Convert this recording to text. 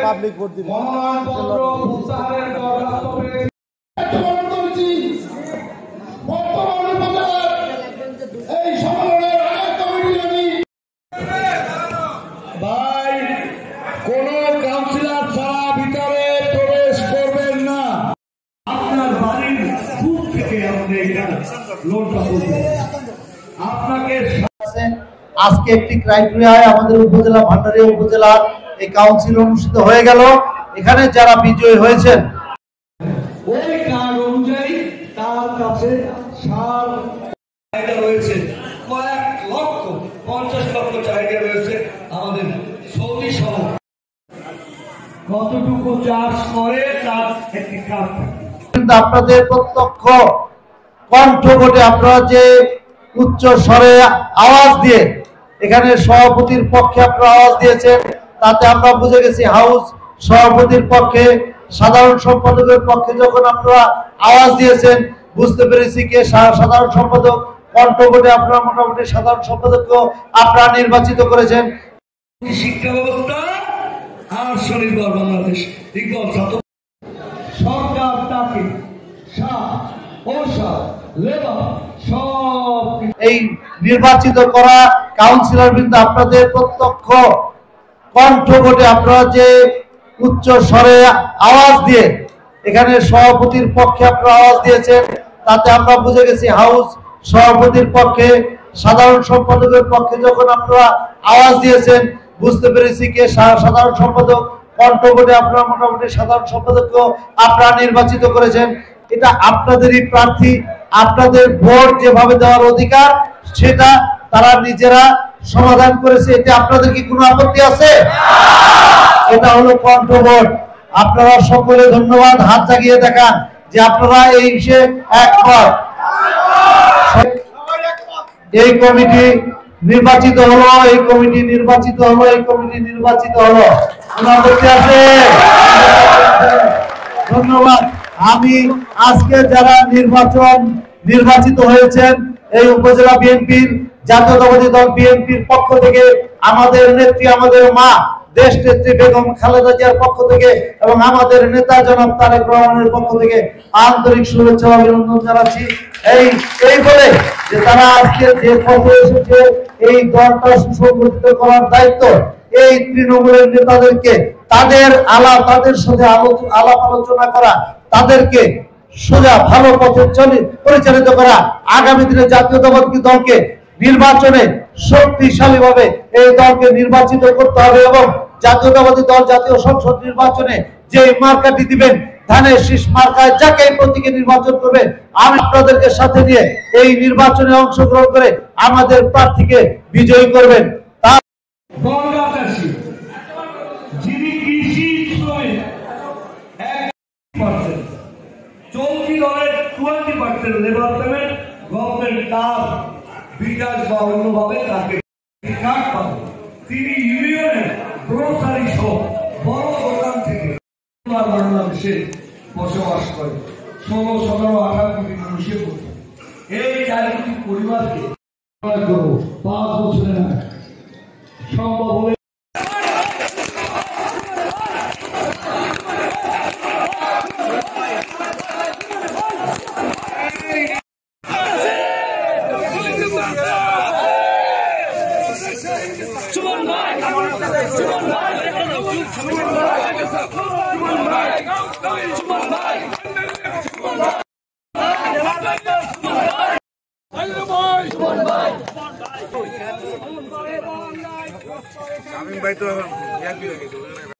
Public vote দিবে ভাই, কোন কাউন্সিলর ছাড়া ভিতরে প্রবেশ করবেন না। আপনার বাড়ির দূর থেকে আপনি লোনটা করবেন। আপনাকে আজকে একটি ক্রাইটেরিয়ায় আমাদের উপজেলা ভান্ডারিয়া উপজেলার এই কাউন্সিল অনুষ্ঠিত হয়ে গেল। এখানে যারা বিজয়ী হয়েছেন ওই কার্ড অনুযায়ী তার কাছে সার চাহিদা রয়েছে, কয়েক লক্ষ 50 লক্ষ চাহিদা রয়েছে আমাদের সৌদি সহ। কতটুকু চাষ করে তার একটি কার্ড থাকে। কিন্তু আপনাদের প্রত্যক্ষ কণ্ঠ ভোটে আপনারা যে উচ্চ স্বরে আওয়াজ দিয়ে এখানে সভাপতির পক্ষে আপনারা আওয়াজ দিয়েছেন, তাতে আমরা বুঝে গেছি হাউস সভাপতির পক্ষে, সাধারণ সম্পাদকের পক্ষে যখন আপনারা আওয়াজ দিয়েছেন বুঝতে পেরেছি কে সাধারণ সম্পাদক। কণ্ঠ ভোটে আপনারা মোটামুটি সাধারণ সম্পাদককেও আপনারা নির্বাচিত করেছেন। শিক্ষা ব্যবস্থা আর স্বনির্ভর বাংলাদেশ সরকার তাকে এই নির্বাচিত করা কাউন্সিলর বৃন্দ আপনাদের প্রত্যক্ষ কণ্ঠ ভোটে আপনারা যে উচ্চ স্বরে আওয়াজ দিয়ে এখানে সভাপতির পক্ষে আপনারা আওয়াজ দিয়েছেন, তাতে আমরা বুঝে গেছি হাউস সভাপতির পক্ষে, সাধারণ সম্পাদকের পক্ষে যখন আপনারা আওয়াজ দিয়েছেন বুঝতে পেরেছি কে সাধারণ সম্পাদক। কণ্ঠ ভোটে আপনারা মোটামুটি সাধারণ সম্পাদককেও আপনারা নির্বাচিত করেছেন। এটা আপনাদেরই প্রার্থী, আপনাদের ভোট যেভাবে দেওয়ার অধিকার সেটা তারা নিজেরা সমাধান করেছে। এতে আপনাদের কি কোনো আপত্তি আছে? এটা হলো কণ্ঠ ভোট। আপনারা সকলে ধন্যবাদ, হাত জাগিয়ে দেখান যে আপনারা এই বিষয়ে একমত। এই কমিটি নির্বাচিত হলো, এই কমিটি নির্বাচিত হলো, এই কমিটি নির্বাচিত হলো। ধন্যবাদ। আমি আজকে যারা নির্বাচিত হয়েছেন এই উপজেলা বিএনপির জাতীয়তাবাদী দল বিএনপির পক্ষ থেকে, আমাদের নেত্রী, আমাদের মা দেশ নেত্রী বেগম খালেদা জিয়ার পক্ষ থেকে এবং আমাদের নেতা জনাব তারেক রহমানের পক্ষ থেকে আন্তরিক শুভেচ্ছা অভিনন্দন জানাচ্ছি। এই বলে যে তারা আজকে যে পথে এসেছে এই দলটা সুসংগঠিত করার দায়িত্ব এই তৃণমূলের নেতাদেরকে, তাদের সাথে আলাপ আলোচনা করা, তাদেরকে সোজা ভালো পথে পরিচালিত করা, আগামী দিনে জাতীয়তাবাদী দলকে নির্বাচনে শক্তিশালী ভাবে এই দলকে নির্বাচিত করতে হবে এবং জাতীয়তাবাদী দল জাতীয় সংসদ নির্বাচনে যে মার্কাটি দিবেন ধানের শীষ মার্কায় যাকে প্রতীকে নির্বাচন করবেন, আমি আপনাদেরকে সাথে নিয়ে এই নির্বাচনে অংশগ্রহণ করে আমাদের প্রার্থীকে বিজয়ী করবেন। চলতি দলের 20% লেবার পেমেন্ট গভর্নমেন্ট তার বিকাশ বা অন্যভাবে তাকে কার্ড পাবে। তিনি ইউনিয়নের গ্রোসারি সহ বড় দোকান থেকে বাংলাদেশে বসবাস করে 16, 17, 18 কোটি মানুষের মধ্যে এই 4 কোটি পরিবারকে 5 বছরে না সম্ভব হলে আমি ভাই তো এখন